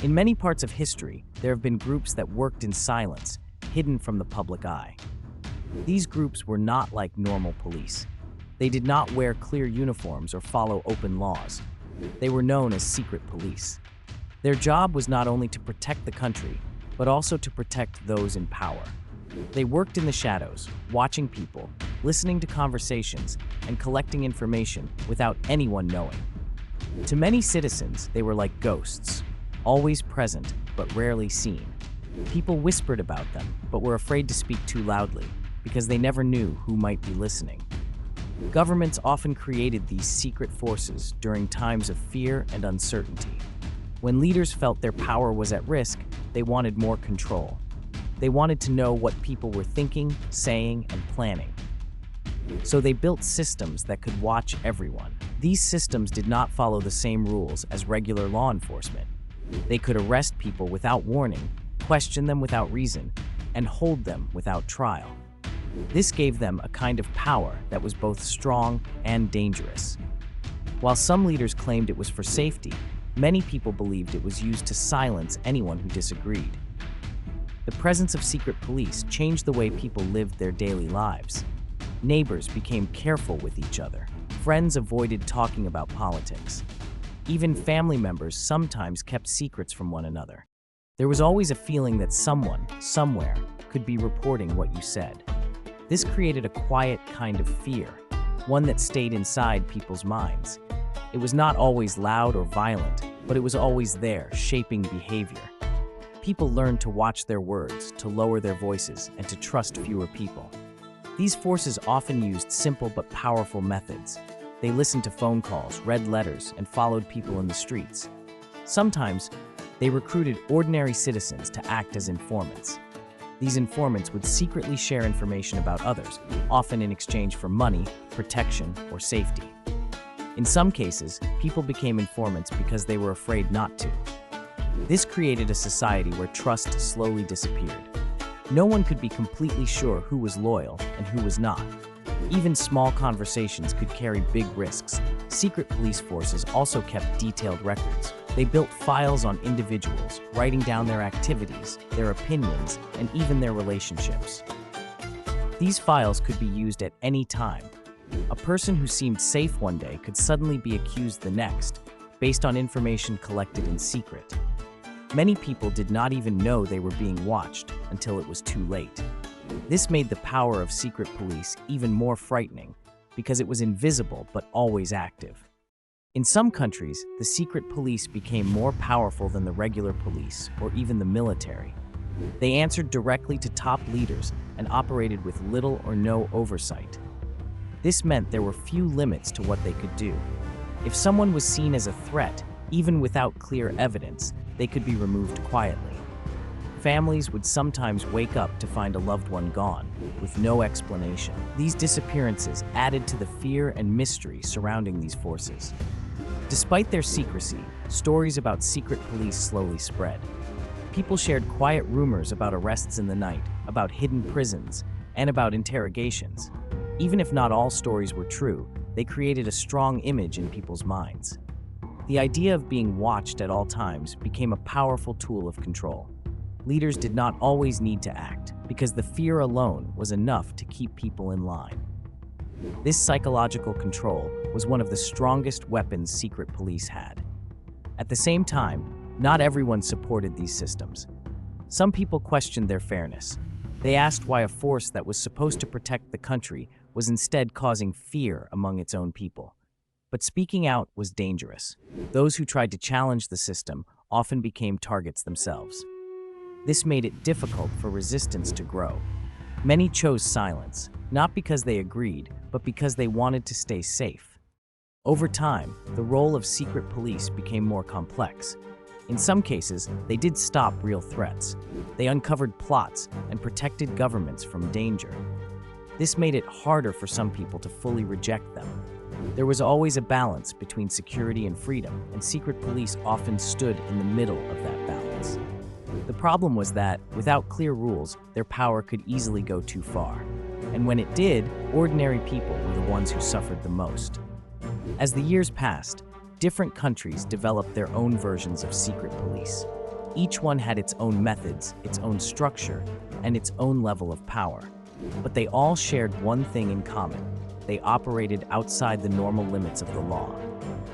In many parts of history, there have been groups that worked in silence, hidden from the public eye. These groups were not like normal police. They did not wear clear uniforms or follow open laws. They were known as secret police. Their job was not only to protect the country, but also to protect those in power. They worked in the shadows, watching people, listening to conversations, and collecting information without anyone knowing. To many citizens, they were like ghosts, always present but rarely seen. People whispered about them, but were afraid to speak too loudly because they never knew who might be listening. Governments often created these secret forces during times of fear and uncertainty. When leaders felt their power was at risk, they wanted more control. They wanted to know what people were thinking, saying, and planning. So they built systems that could watch everyone. These systems did not follow the same rules as regular law enforcement. They could arrest people without warning, question them without reason, and hold them without trial. This gave them a kind of power that was both strong and dangerous. While some leaders claimed it was for safety, many people believed it was used to silence anyone who disagreed. The presence of secret police changed the way people lived their daily lives. Neighbors became careful with each other. Friends avoided talking about politics. Even family members sometimes kept secrets from one another. There was always a feeling that someone, somewhere, could be reporting what you said. This created a quiet kind of fear, one that stayed inside people's minds. It was not always loud or violent, but it was always there, shaping behavior. People learned to watch their words, to lower their voices, and to trust fewer people. These forces often used simple but powerful methods. They listened to phone calls, read letters, and followed people in the streets. Sometimes, they recruited ordinary citizens to act as informants. These informants would secretly share information about others, often in exchange for money, protection, or safety. In some cases, people became informants because they were afraid not to. This created a society where trust slowly disappeared. No one could be completely sure who was loyal and who was not. Even small conversations could carry big risks. Secret police forces also kept detailed records. They built files on individuals, writing down their activities, their opinions, and even their relationships. These files could be used at any time. A person who seemed safe one day could suddenly be accused the next, based on information collected in secret. Many people did not even know they were being watched until it was too late. This made the power of secret police even more frightening because it was invisible but always active. In some countries, the secret police became more powerful than the regular police or even the military. They answered directly to top leaders and operated with little or no oversight. This meant there were few limits to what they could do. If someone was seen as a threat, even without clear evidence, they could be removed quietly. Families would sometimes wake up to find a loved one gone, with no explanation. These disappearances added to the fear and mystery surrounding these forces. Despite their secrecy, stories about secret police slowly spread. People shared quiet rumors about arrests in the night, about hidden prisons, and about interrogations. Even if not all stories were true, they created a strong image in people's minds. The idea of being watched at all times became a powerful tool of control. Leaders did not always need to act, because the fear alone was enough to keep people in line. This psychological control was one of the strongest weapons secret police had. At the same time, not everyone supported these systems. Some people questioned their fairness. They asked why a force that was supposed to protect the country was instead causing fear among its own people. But speaking out was dangerous. Those who tried to challenge the system often became targets themselves. This made it difficult for resistance to grow. Many chose silence, not because they agreed, but because they wanted to stay safe. Over time, the role of secret police became more complex. In some cases, they did stop real threats. They uncovered plots and protected governments from danger. This made it harder for some people to fully reject them. There was always a balance between security and freedom, and secret police often stood in the middle of that balance. The problem was that, without clear rules, their power could easily go too far. And when it did, ordinary people were the ones who suffered the most. As the years passed, different countries developed their own versions of secret police. Each one had its own methods, its own structure, and its own level of power. But they all shared one thing in common. They operated outside the normal limits of the law.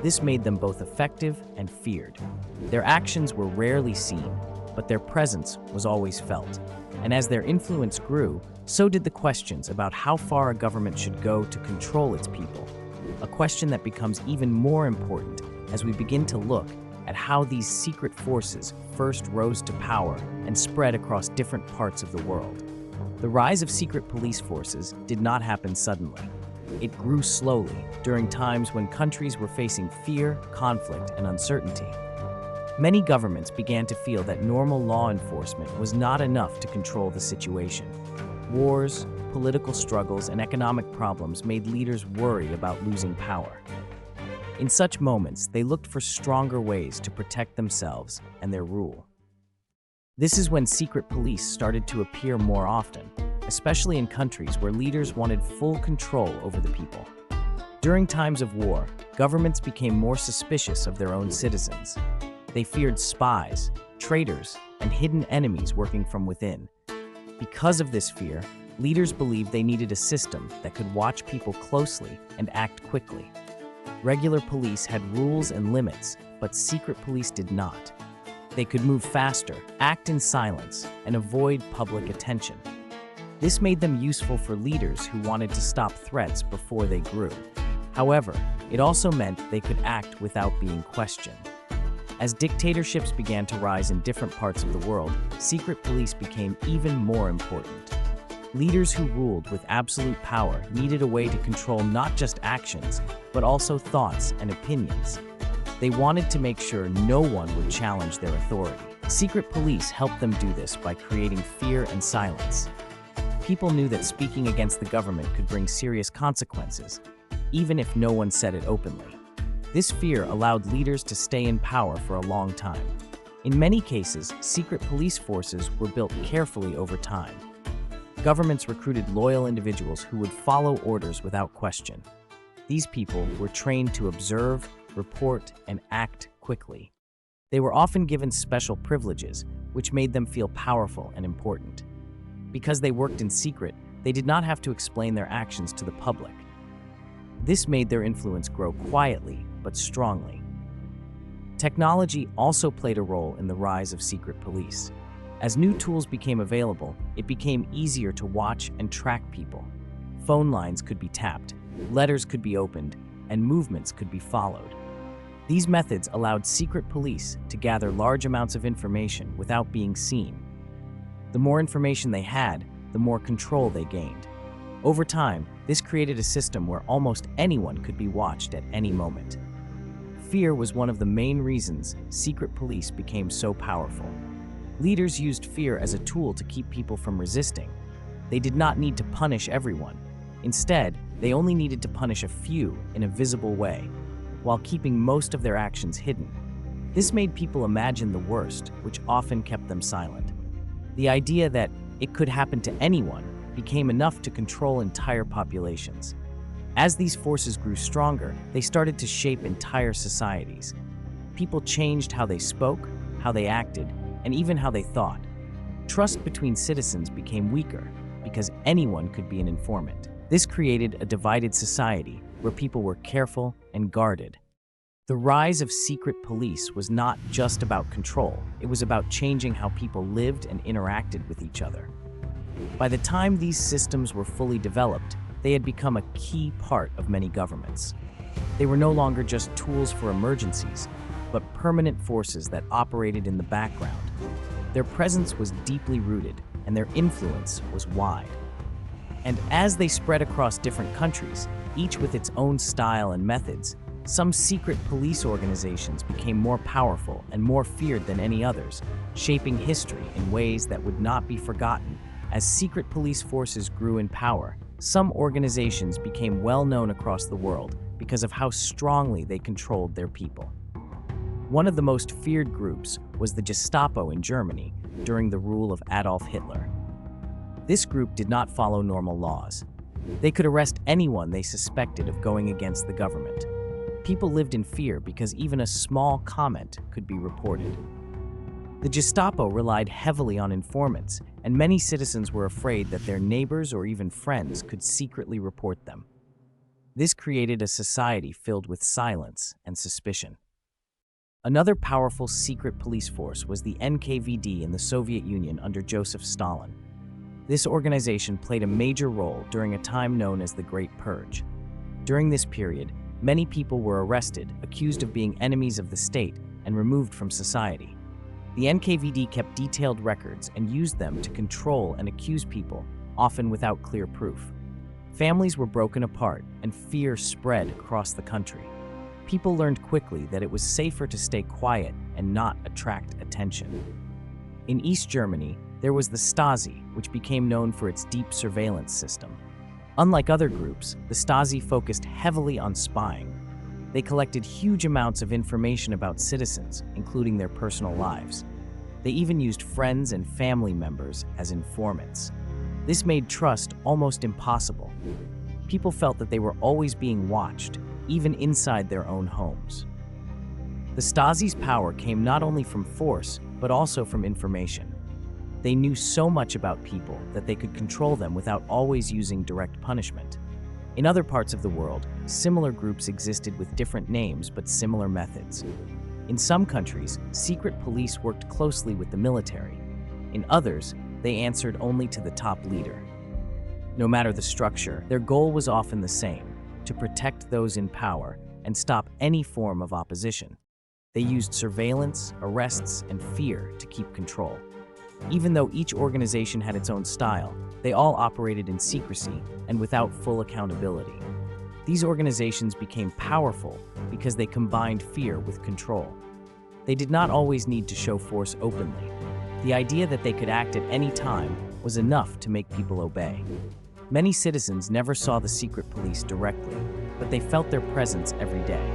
This made them both effective and feared. Their actions were rarely seen, but their presence was always felt. And as their influence grew, so did the questions about how far a government should go to control its people. A question that becomes even more important as we begin to look at how these secret forces first rose to power and spread across different parts of the world. The rise of secret police forces did not happen suddenly. It grew slowly during times when countries were facing fear, conflict, and uncertainty. Many governments began to feel that normal law enforcement was not enough to control the situation. Wars, political struggles, and economic problems made leaders worry about losing power. In such moments, they looked for stronger ways to protect themselves and their rule. This is when secret police started to appear more often, especially in countries where leaders wanted full control over the people. During times of war, governments became more suspicious of their own citizens. They feared spies, traitors, and hidden enemies working from within. Because of this fear, leaders believed they needed a system that could watch people closely and act quickly. Regular police had rules and limits, but secret police did not. They could move faster, act in silence, and avoid public attention. This made them useful for leaders who wanted to stop threats before they grew. However, it also meant they could act without being questioned. As dictatorships began to rise in different parts of the world, secret police became even more important. Leaders who ruled with absolute power needed a way to control not just actions, but also thoughts and opinions. They wanted to make sure no one would challenge their authority. Secret police helped them do this by creating fear and silence. People knew that speaking against the government could bring serious consequences, even if no one said it openly. This fear allowed leaders to stay in power for a long time. In many cases, secret police forces were built carefully over time. Governments recruited loyal individuals who would follow orders without question. These people were trained to observe, report, and act quickly. They were often given special privileges, which made them feel powerful and important. Because they worked in secret, they did not have to explain their actions to the public. This made their influence grow quietly but strongly. Technology also played a role in the rise of secret police. As new tools became available, it became easier to watch and track people. Phone lines could be tapped, letters could be opened, and movements could be followed. These methods allowed secret police to gather large amounts of information without being seen. The more information they had, the more control they gained. Over time, this created a system where almost anyone could be watched at any moment. Fear was one of the main reasons secret police became so powerful. Leaders used fear as a tool to keep people from resisting. They did not need to punish everyone. Instead, they only needed to punish a few in a visible way, while keeping most of their actions hidden. This made people imagine the worst, which often kept them silent. The idea that it could happen to anyone became enough to control entire populations. As these forces grew stronger, they started to shape entire societies. People changed how they spoke, how they acted, and even how they thought. Trust between citizens became weaker because anyone could be an informant. This created a divided society where people were careful and guarded. The rise of secret police was not just about control, it was about changing how people lived and interacted with each other. By the time these systems were fully developed, they had become a key part of many governments. They were no longer just tools for emergencies, but permanent forces that operated in the background. Their presence was deeply rooted, and their influence was wide. And as they spread across different countries, each with its own style and methods, some secret police organizations became more powerful and more feared than any others, shaping history in ways that would not be forgotten. As secret police forces grew in power, some organizations became well known across the world because of how strongly they controlled their people. One of the most feared groups was the Gestapo in Germany during the rule of Adolf Hitler. This group did not follow normal laws. They could arrest anyone they suspected of going against the government. People lived in fear because even a small comment could be reported. The Gestapo relied heavily on informants, and many citizens were afraid that their neighbors or even friends could secretly report them. This created a society filled with silence and suspicion. Another powerful secret police force was the NKVD in the Soviet Union under Joseph Stalin. This organization played a major role during a time known as the Great Purge. During this period, many people were arrested, accused of being enemies of the state, and removed from society. The NKVD kept detailed records and used them to control and accuse people, often without clear proof. Families were broken apart, and fear spread across the country. People learned quickly that it was safer to stay quiet and not attract attention. In East Germany, there was the Stasi, which became known for its deep surveillance system. Unlike other groups, the Stasi focused heavily on spying. They collected huge amounts of information about citizens, including their personal lives. They even used friends and family members as informants. This made trust almost impossible. People felt that they were always being watched, even inside their own homes. The Stasi's power came not only from force, but also from information. They knew so much about people that they could control them without always using direct punishment. In other parts of the world, similar groups existed with different names but similar methods. In some countries, secret police worked closely with the military. In others, they answered only to the top leader. No matter the structure, their goal was often the same: to protect those in power and stop any form of opposition. They used surveillance, arrests, and fear to keep control. Even though each organization had its own style, they all operated in secrecy and without full accountability. These organizations became powerful because they combined fear with control. They did not always need to show force openly. The idea that they could act at any time was enough to make people obey. Many citizens never saw the secret police directly, but they felt their presence every day.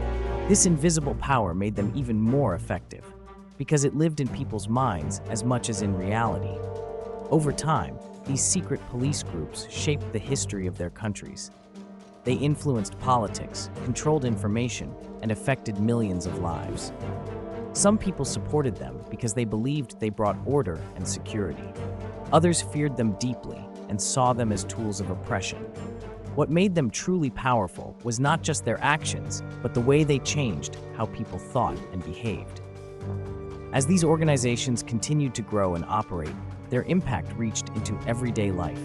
This invisible power made them even more effective, because it lived in people's minds as much as in reality. Over time, these secret police groups shaped the history of their countries. They influenced politics, controlled information, and affected millions of lives. Some people supported them because they believed they brought order and security. Others feared them deeply and saw them as tools of oppression. What made them truly powerful was not just their actions, but the way they changed how people thought and behaved. As these organizations continued to grow and operate, their impact reached into everyday life.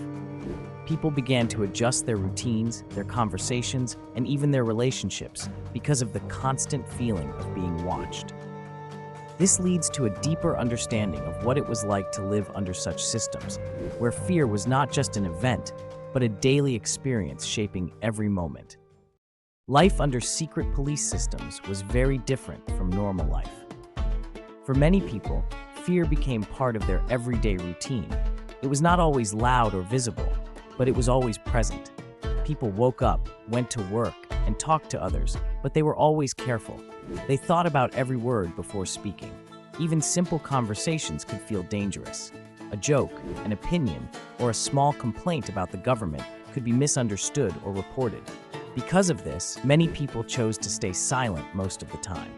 People began to adjust their routines, their conversations, and even their relationships because of the constant feeling of being watched. This leads to a deeper understanding of what it was like to live under such systems, where fear was not just an event, but a daily experience shaping every moment. Life under secret police systems was very different from normal life. For many people, fear became part of their everyday routine. It was not always loud or visible, but it was always present. People woke up, went to work, and talked to others, but they were always careful. They thought about every word before speaking. Even simple conversations could feel dangerous. A joke, an opinion, or a small complaint about the government could be misunderstood or reported. Because of this, many people chose to stay silent most of the time.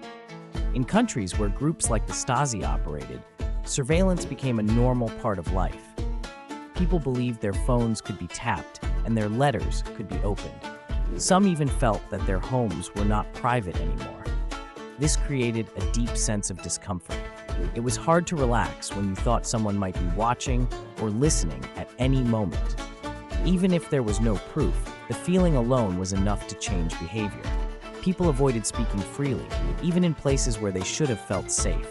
In countries where groups like the Stasi operated, surveillance became a normal part of life. People believed their phones could be tapped and their letters could be opened. Some even felt that their homes were not private anymore. This created a deep sense of discomfort. It was hard to relax when you thought someone might be watching or listening at any moment. Even if there was no proof, the feeling alone was enough to change behavior. People avoided speaking freely, even in places where they should have felt safe.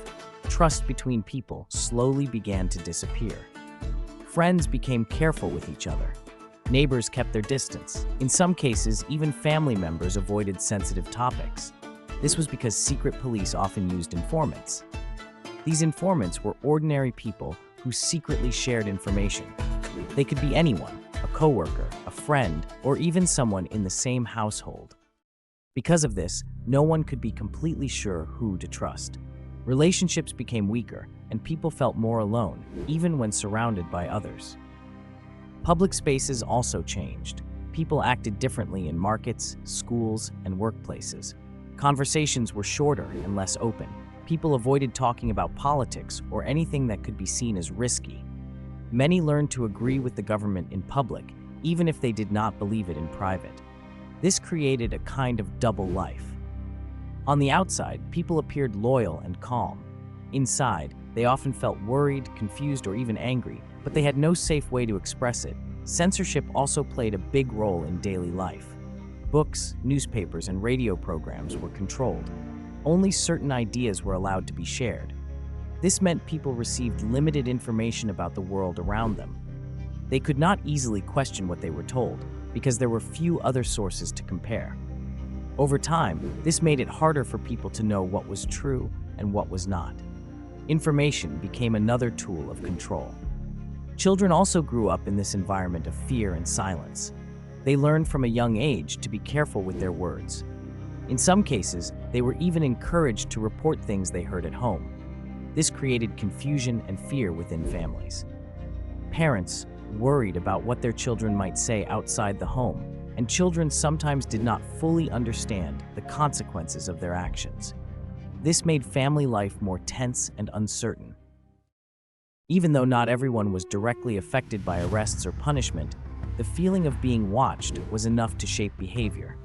Trust between people slowly began to disappear. Friends became careful with each other. Neighbors kept their distance. In some cases, even family members avoided sensitive topics. This was because secret police often used informants. These informants were ordinary people who secretly shared information. They could be anyone, a coworker, a friend, or even someone in the same household. Because of this, no one could be completely sure who to trust. Relationships became weaker, and people felt more alone, even when surrounded by others. Public spaces also changed. People acted differently in markets, schools, and workplaces. Conversations were shorter and less open. People avoided talking about politics or anything that could be seen as risky. Many learned to agree with the government in public, even if they did not believe it in private. This created a kind of double life. On the outside, people appeared loyal and calm. Inside, they often felt worried, confused, or even angry, but they had no safe way to express it. Censorship also played a big role in daily life. Books, newspapers, and radio programs were controlled. Only certain ideas were allowed to be shared. This meant people received limited information about the world around them. They could not easily question what they were told, because there were few other sources to compare. Over time, this made it harder for people to know what was true and what was not. Information became another tool of control. Children also grew up in this environment of fear and silence. They learned from a young age to be careful with their words. In some cases, they were even encouraged to report things they heard at home. This created confusion and fear within families. Parents worried about what their children might say outside the home, and children sometimes did not fully understand the consequences of their actions. This made family life more tense and uncertain. Even though not everyone was directly affected by arrests or punishment, the feeling of being watched was enough to shape behavior.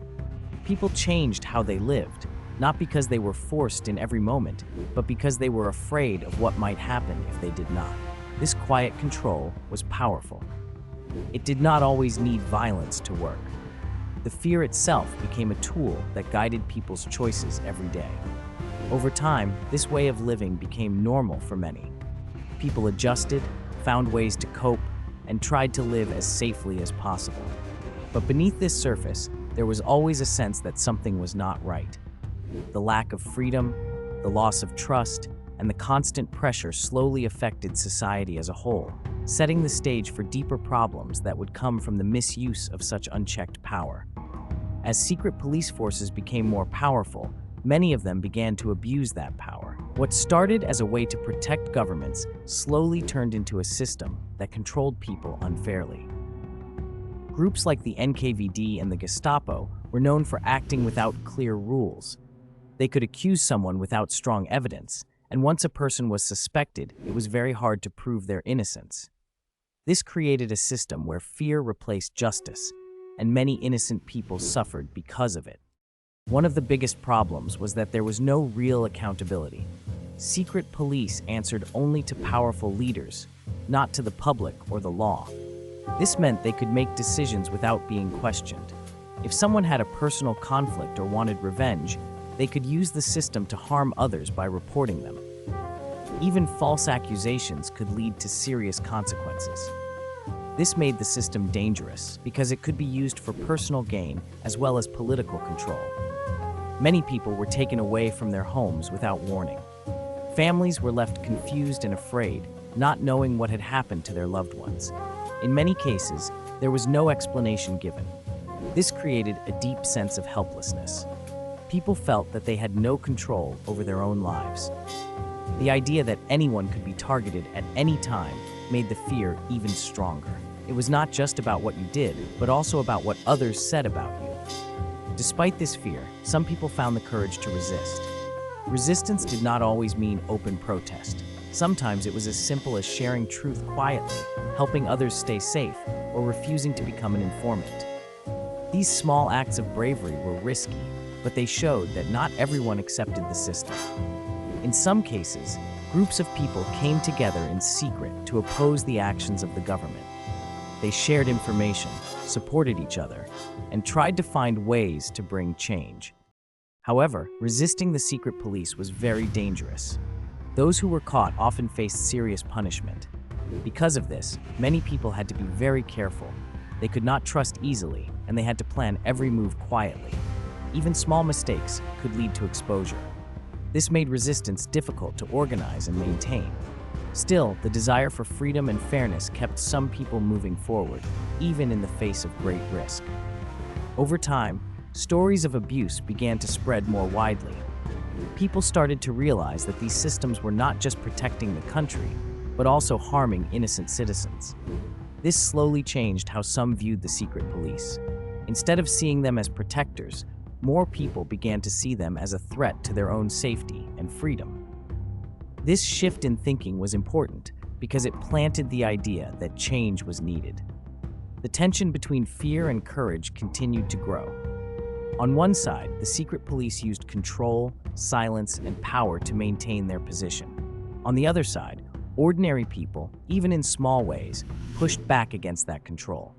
People changed how they lived, not because they were forced in every moment, but because they were afraid of what might happen if they did not. This quiet control was powerful. It did not always need violence to work. The fear itself became a tool that guided people's choices every day. Over time, this way of living became normal for many. People adjusted, found ways to cope, and tried to live as safely as possible. But beneath this surface, there was always a sense that something was not right. The lack of freedom, the loss of trust, and the constant pressure slowly affected society as a whole, setting the stage for deeper problems that would come from the misuse of such unchecked power. As secret police forces became more powerful, many of them began to abuse that power. What started as a way to protect governments slowly turned into a system that controlled people unfairly. Groups like the NKVD and the Gestapo were known for acting without clear rules. They could accuse someone without strong evidence, and once a person was suspected, it was very hard to prove their innocence. This created a system where fear replaced justice, and many innocent people suffered because of it. One of the biggest problems was that there was no real accountability. Secret police answered only to powerful leaders, not to the public or the law. This meant they could make decisions without being questioned. If someone had a personal conflict or wanted revenge, they could use the system to harm others by reporting them. Even false accusations could lead to serious consequences. This made the system dangerous because it could be used for personal gain as well as political control. Many people were taken away from their homes without warning. Families were left confused and afraid, not knowing what had happened to their loved ones. In many cases, there was no explanation given. This created a deep sense of helplessness. People felt that they had no control over their own lives. The idea that anyone could be targeted at any time made the fear even stronger. It was not just about what you did, but also about what others said about you. Despite this fear, some people found the courage to resist. Resistance did not always mean open protest. Sometimes it was as simple as sharing truth quietly, helping others stay safe, or refusing to become an informant. These small acts of bravery were risky, but they showed that not everyone accepted the system. In some cases, groups of people came together in secret to oppose the actions of the government. They shared information, supported each other, and tried to find ways to bring change. However, resisting the secret police was very dangerous. Those who were caught often faced serious punishment. Because of this, many people had to be very careful. They could not trust easily, and they had to plan every move quietly. Even small mistakes could lead to exposure. This made resistance difficult to organize and maintain. Still, the desire for freedom and fairness kept some people moving forward, even in the face of great risk. Over time, stories of abuse began to spread more widely. People started to realize that these systems were not just protecting the country, but also harming innocent citizens. This slowly changed how some viewed the secret police. Instead of seeing them as protectors, more people began to see them as a threat to their own safety and freedom. This shift in thinking was important because it planted the idea that change was needed. The tension between fear and courage continued to grow. On one side, the secret police used control, silence, and power to maintain their position. On the other side, ordinary people, even in small ways, pushed back against that control.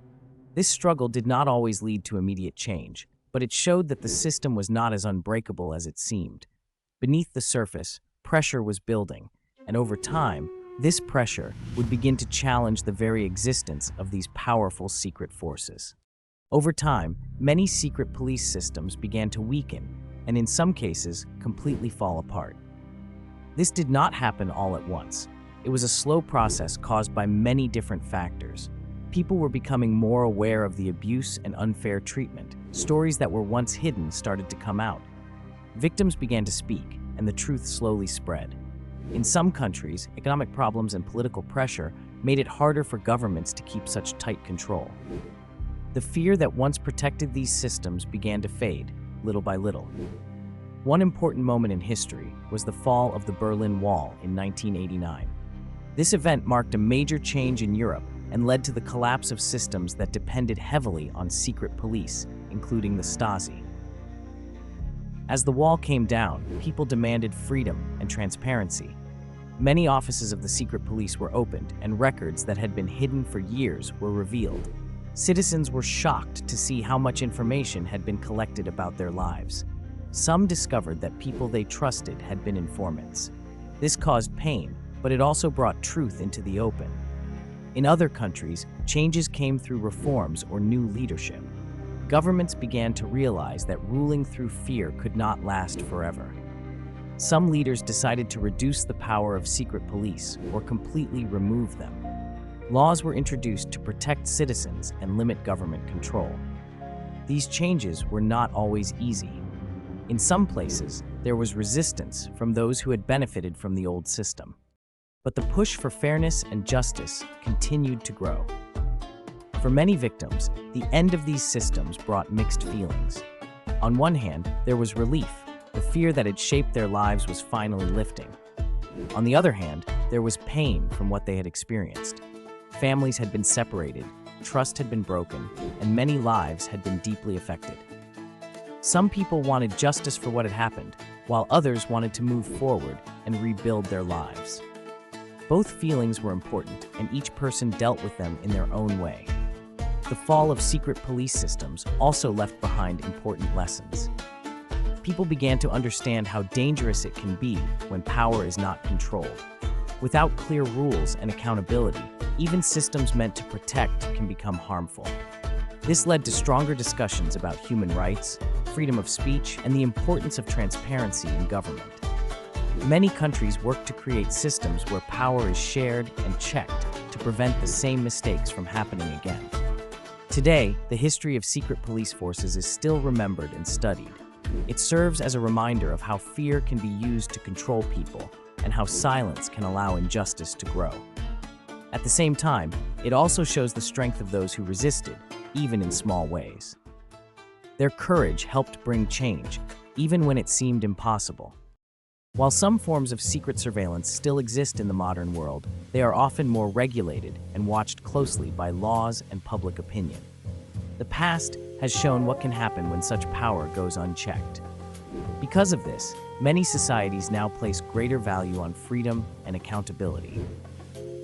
This struggle did not always lead to immediate change, but it showed that the system was not as unbreakable as it seemed. Beneath the surface, pressure was building, and over time, this pressure would begin to challenge the very existence of these powerful secret forces. Over time, many secret police systems began to weaken, and in some cases, completely fall apart. This did not happen all at once. It was a slow process caused by many different factors. People were becoming more aware of the abuse and unfair treatment. Stories that were once hidden started to come out. Victims began to speak, and the truth slowly spread. In some countries, economic problems and political pressure made it harder for governments to keep such tight control. The fear that once protected these systems began to fade, little by little. One important moment in history was the fall of the Berlin Wall in 1989. This event marked a major change in Europe and led to the collapse of systems that depended heavily on secret police, including the Stasi. As the wall came down, people demanded freedom and transparency. Many offices of the secret police were opened, and records that had been hidden for years were revealed. Citizens were shocked to see how much information had been collected about their lives. Some discovered that people they trusted had been informants. This caused pain, but it also brought truth into the open. In other countries, changes came through reforms or new leadership. Governments began to realize that ruling through fear could not last forever. Some leaders decided to reduce the power of secret police or completely remove them. Laws were introduced to protect citizens and limit government control. These changes were not always easy. In some places, there was resistance from those who had benefited from the old system. But the push for fairness and justice continued to grow. For many victims, the end of these systems brought mixed feelings. On one hand, there was relief. The fear that had shaped their lives was finally lifting. On the other hand, there was pain from what they had experienced. Families had been separated, trust had been broken, and many lives had been deeply affected. Some people wanted justice for what had happened, while others wanted to move forward and rebuild their lives. Both feelings were important, and each person dealt with them in their own way. The fall of secret police systems also left behind important lessons. People began to understand how dangerous it can be when power is not controlled. Without clear rules and accountability, even systems meant to protect can become harmful. This led to stronger discussions about human rights, freedom of speech, and the importance of transparency in government. Many countries work to create systems where power is shared and checked to prevent the same mistakes from happening again. Today, the history of secret police forces is still remembered and studied. It serves as a reminder of how fear can be used to control people and how silence can allow injustice to grow. At the same time, it also shows the strength of those who resisted, even in small ways. Their courage helped bring change, even when it seemed impossible. While some forms of secret surveillance still exist in the modern world, they are often more regulated and watched closely by laws and public opinion. The past has shown what can happen when such power goes unchecked. Because of this, many societies now place greater value on freedom and accountability.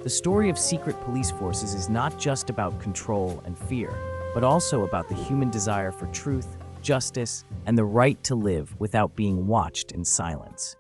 The story of secret police forces is not just about control and fear, but also about the human desire for truth, justice, and the right to live without being watched in silence.